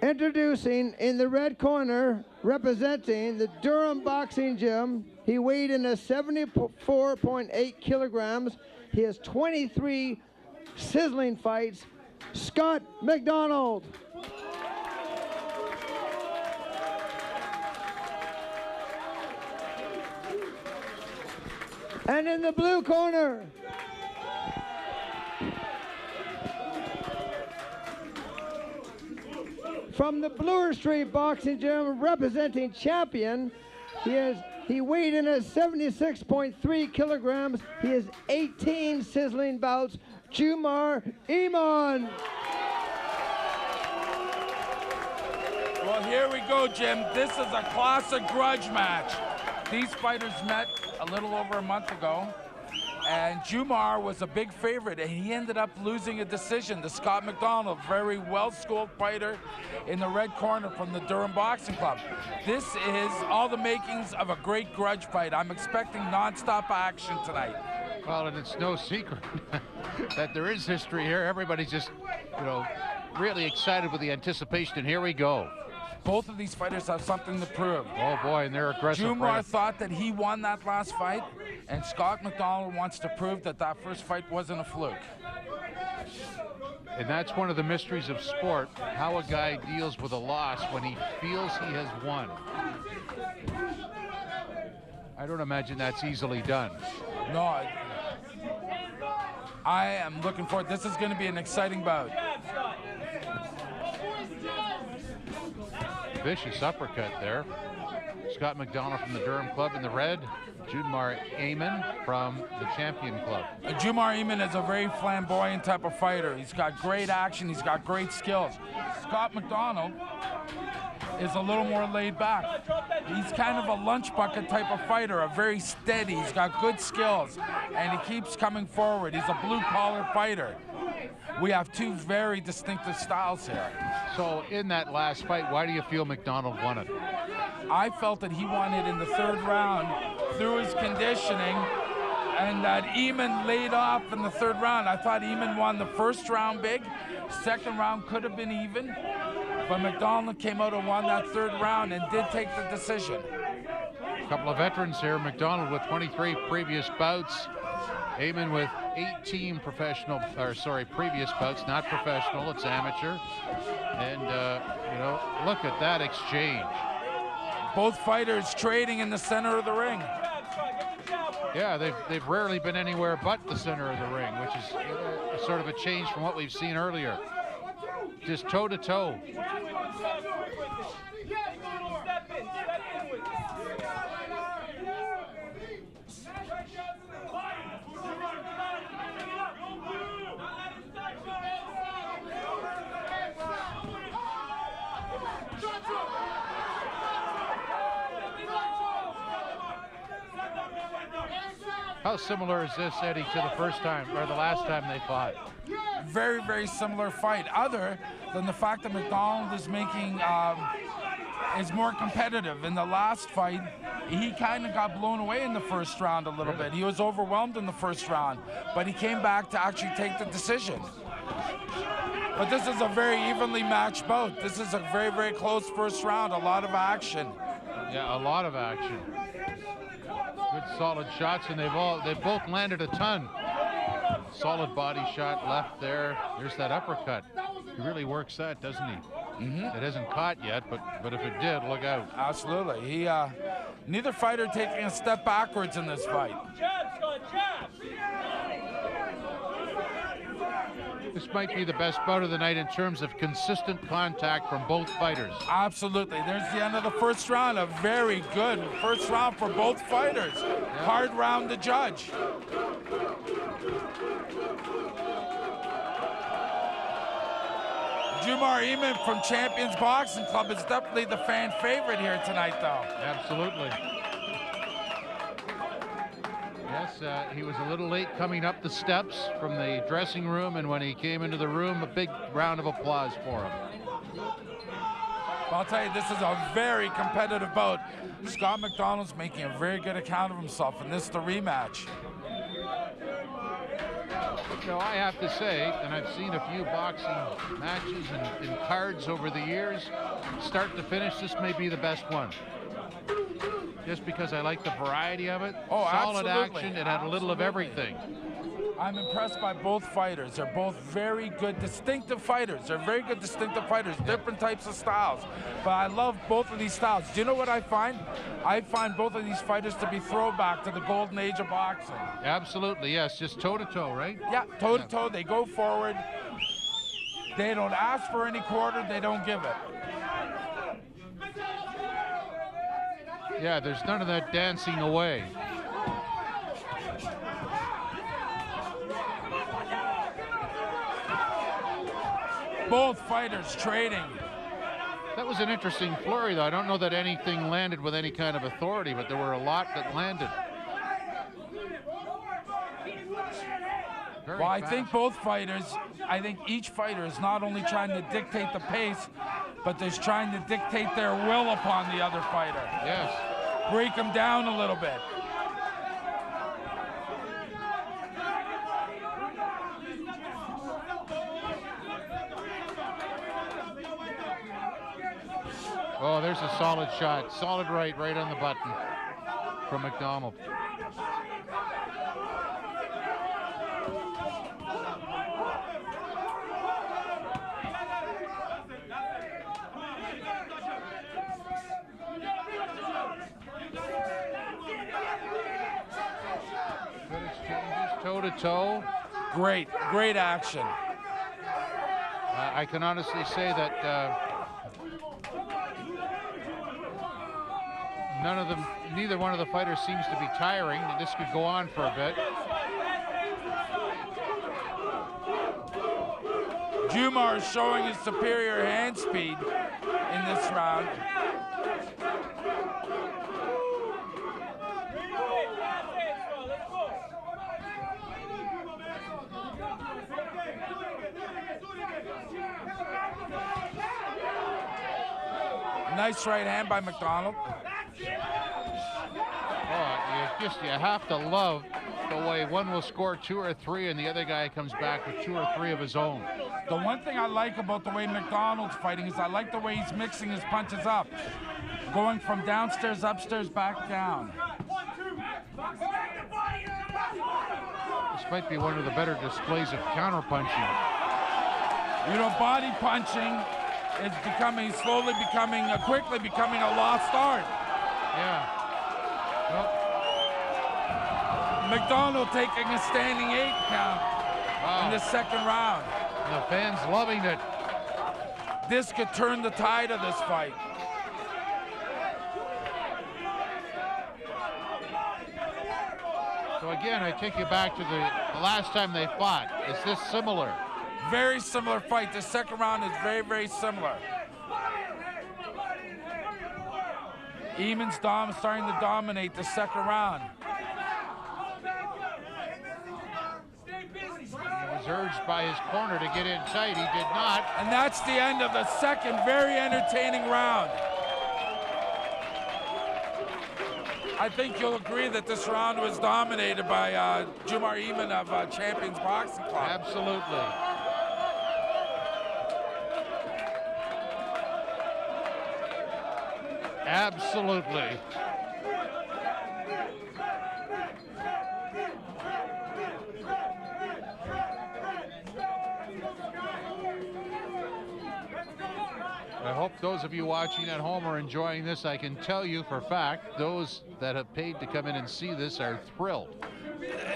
Introducing in the red corner, representing the Durham Boxing Gym, he weighed in at 74.8 kilograms. He has 23 sizzling fights, Scott MacDonald. And in the blue corner, from the Bloor Street Boxing Gym, representing champion, he weighed in at 76.3 kilograms. He has 18 sizzling bouts, Junmar Emon. Well, here we go, Jim. This is a classic grudge match. These fighters met a little over a month ago, and Junmar was a big favorite, and he ended up losing a decision to Scott MacDonald, very well-schooled fighter in the red corner from the Durham Boxing Club. This is all the makings of a great grudge fight. I'm expecting non-stop action tonight. Well, and it's no secret that there is history here. Everybody's just, really excited with the anticipation, and here we go. Both of these fighters have something to prove. Oh boy, and they're aggressive. Junmar thought that he won that last fight, and Scott MacDonald wants to prove that that first fight wasn't a fluke. And that's one of the mysteries of sport, how a guy deals with a loss when he feels he has won. I don't imagine that's easily done. No, I am looking forward. This is going to be an exciting bout. Vicious uppercut there. Scott MacDonald from the Durham Club in the red. Junmar Emon from the Champion Club. Junmar Emon is a very flamboyant type of fighter. He's got great action. He's got great skills. Scott MacDonald is a little more laid back. He's kind of a lunch bucket type of fighter, a very steady. He's got good skills, and he keeps coming forward. He's a blue-collar fighter. We have two very distinctive styles here. So in that last fight, why do you feel MacDonald won it? I felt that he won it in the third round through his conditioning, and that Emon laid off in the third round. I thought Emon won the first round big. Second round could have been even, but MacDonald came out and won that third round and did take the decision. A couple of veterans here. MacDonald with 23 previous bouts. Emon with 18 previous bouts, not professional, it's amateur. And, look at that exchange. Both fighters trading in the center of the ring. Yeah, they've rarely been anywhere but the center of the ring, which is sort of a change from what we've seen earlier. Just toe to toe. How similar is this, Eddie, to the first time, or the last time they fought? Very, very similar fight, other than the fact that MacDonald is is more competitive. In the last fight, he kind of got blown away in the first round a little bit. He was overwhelmed in the first round, but he came back to actually take the decision. But this is a very evenly matched bout. This is a very, very close first round, a lot of action. Yeah, a lot of action. Good solid shots, and they've both landed a ton. Solid body shot left there. There's that uppercut. He really works that, doesn't he? Mm-hmm. It hasn't caught yet, but if it did, look out. Absolutely. Neither fighter taking a step backwards in this fight. This might be the best bout of the night in terms of consistent contact from both fighters. Absolutely. There's the end of the first round. A very good first round for both fighters. Yeah. Hard round to judge. Junmar Emon from Champions Boxing Club is definitely the fan favorite here tonight, though. Absolutely. Yes, he was a little late coming up the steps from the dressing room, and when he came into the room, a big round of applause for him. I'll tell you, this is a very competitive bout. Scott MacDonald's making a very good account of himself, and this is the rematch. No, I have to say, and I've seen a few boxing matches and cards over the years, start to finish, this may be the best one. Just because I like the variety of it. Oh, solid absolutely. action, it had a little of everything. I'm impressed by both fighters. They're both very good, distinctive fighters. They're very good, distinctive fighters, different types of styles. But I love both of these styles. Do you know what I find? I find both of these fighters to be throwback to the golden age of boxing. Absolutely, yes, just toe-to-toe, right? Yeah, toe-to-toe, they go forward. They don't ask for any quarter, they don't give it. Yeah, there's none of that dancing away. Both fighters trading. That was an interesting flurry, though. I don't know that anything landed with any kind of authority, but there were a lot that landed. Very Well, I fast. think both fighters, I think each fighter is not only trying to dictate the pace, but they're trying to dictate their will upon the other fighter. Yes. Break them down a little bit. Oh, there's a solid shot. Solid right on the button from MacDonald. Good exchanges, toe-to-toe. Great action. I can honestly say that neither one of the fighters seems to be tiring. This could go on for a bit. Junmar is showing his superior hand speed in this round. Nice right hand by MacDonald. Oh, you have to love the way one will score 2 or 3 and the other guy comes back with 2 or 3 of his own. The one thing I like about the way MacDonald's fighting is I like the way he's mixing his punches up. Going from downstairs, upstairs, back down. This might be one of the better displays of counter-punching. You know, body punching is quickly becoming a lost art. Yeah. Well, MacDonald taking a standing 8 count in the second round. the fans loving it. This could turn the tide of this fight. So again, I take you back to the last time they fought. Is this similar? Very similar fight. The second round is very, very similar. Emon's starting to dominate the second round. He was urged by his corner to get in tight. He did not. And that's the end of the second very entertaining round. I think you'll agree that this round was dominated by Junmar Emon of Champions Boxing Club. Absolutely. Absolutely. I hope those of you watching at home are enjoying this. I can tell you for a fact, those that have paid to come in and see this are thrilled.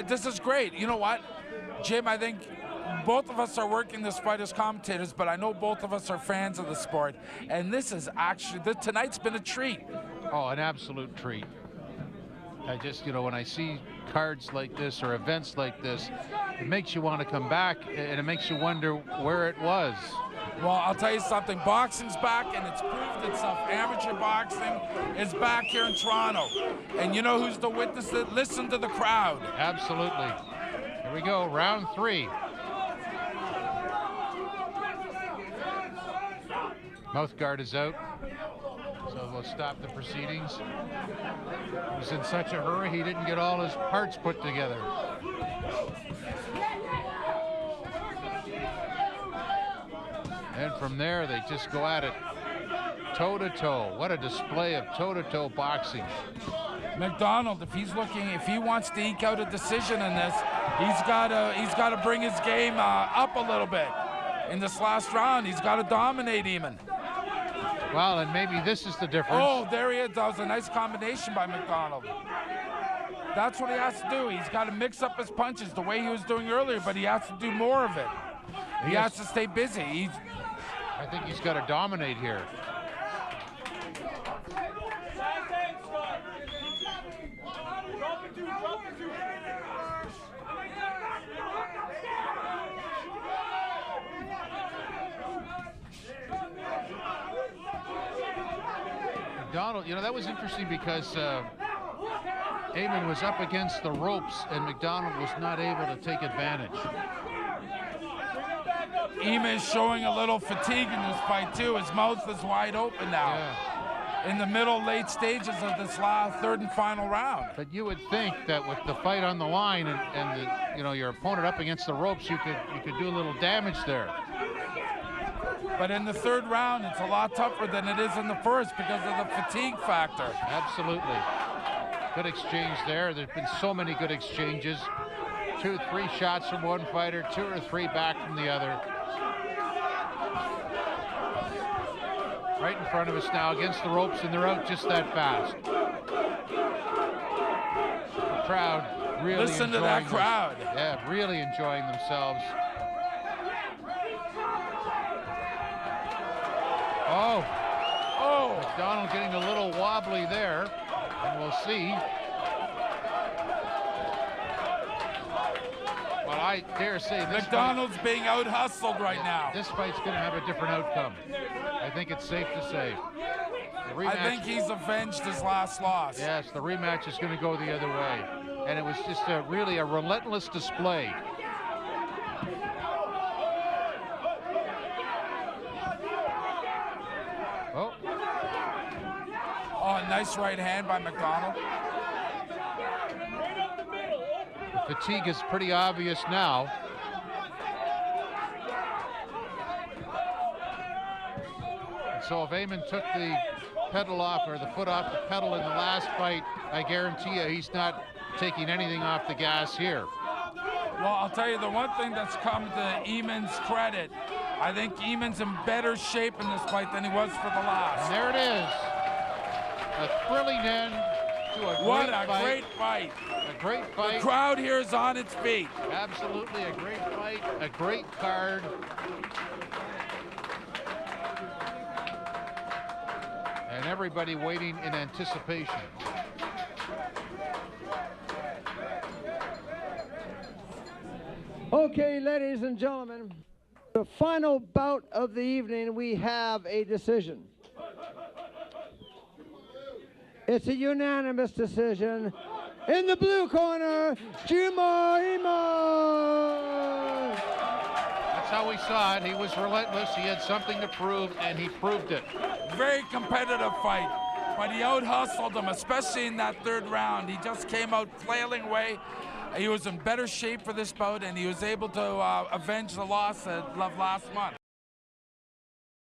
This is great. You know what, Jim, I think both of us are working this fight as commentators, but I know both of us are fans of the sport. And this is actually, tonight's been a treat. Oh, an absolute treat. I just, you know, when I see cards like this or events like this, it makes you want to come back and it makes you wonder where it was. Well, I'll tell you something, boxing's back and it's proved itself. Amateur boxing is back here in Toronto. And you know who's the witness? Listen to the crowd. Absolutely. Here we go, round 3. Mouth guard is out, so we'll stop the proceedings. He was in such a hurry, he didn't get all his parts put together. And from there, they just go at it toe-to-toe. What a display of toe-to-toe boxing. MacDonald, if he wants to eke out a decision in this, he's got to bring his game up a little bit. In this last round, he's got to dominate Emon. Well, and maybe this is the difference. Oh, there he is. That was a nice combination by MacDonald. That's what he has to do. He's got to mix up his punches the way he was doing earlier, but he has to do more of it. He has to stay busy. I think he's got to dominate here. MacDonald, you know, that was interesting because Emon was up against the ropes and MacDonald was not able to take advantage. Emon is showing a little fatigue in this fight too. His mouth is wide open now. Yeah. In the middle, late stages of this last third and final round. But you would think that with the fight on the line and your opponent up against the ropes, you could do a little damage there. But in the third round, it's a lot tougher than it is in the first because of the fatigue factor. Absolutely. Good exchange there. There's been so many good exchanges. 2, 3 shots from one fighter, 2 or 3 back from the other. Right in front of us now against the ropes, and they're out just that fast. The crowd really Listen to that crowd. Yeah, really enjoying themselves. Oh, MacDonald getting a little wobbly there, and we'll see. Well, I dare say this MacDonald's being out-hustled right now. This fight's going to have a different outcome. I think it's safe to say. I think he's avenged his last loss. Yes, the rematch is going to go the other way. And it was just really a relentless display. Oh, nice right hand by MacDonald. The fatigue is pretty obvious now. And so if Emon took the pedal off, or the foot off the pedal in the last fight, I guarantee you he's not taking anything off the gas here. Well, I'll tell you the one thing that's come to Emon's credit, I think Emon's in better shape in this fight than he was for the last. And there it is. A thrilling end to a what great a fight. great fight. A great fight. The crowd here is on its feet. Absolutely a great fight, a great card. And everybody waiting in anticipation. Okay, ladies and gentlemen, the final bout of the evening, we have a decision. It's a unanimous decision. In the blue corner, Junmar Emon. That's how we saw it. He was relentless. He had something to prove, and he proved it. Very competitive fight, but he out-hustled him, especially in that third round. He just came out flailing away. He was in better shape for this bout, and he was able to avenge the loss of last month.